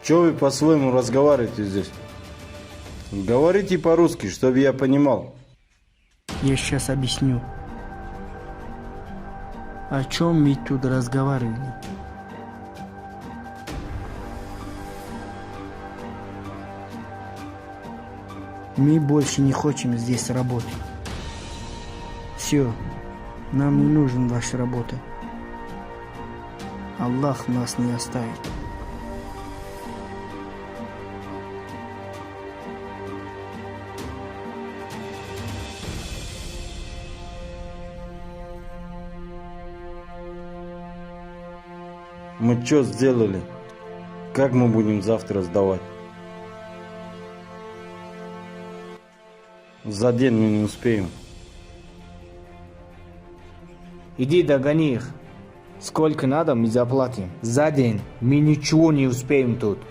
Чего вы по-своему разговариваете здесь? Говорите по-русски, чтобы я понимал. Я сейчас объясню. О чем мы тут разговаривали? Мы больше не хотим здесь работать. Все, нам не нужен ваша работа. Аллах нас не оставит. Мы что сделали? Как мы будем завтра сдавать? За день мы не успеем. Иди догони их. Сколько надо, мы заплатим. За день мы ничего не успеем тут.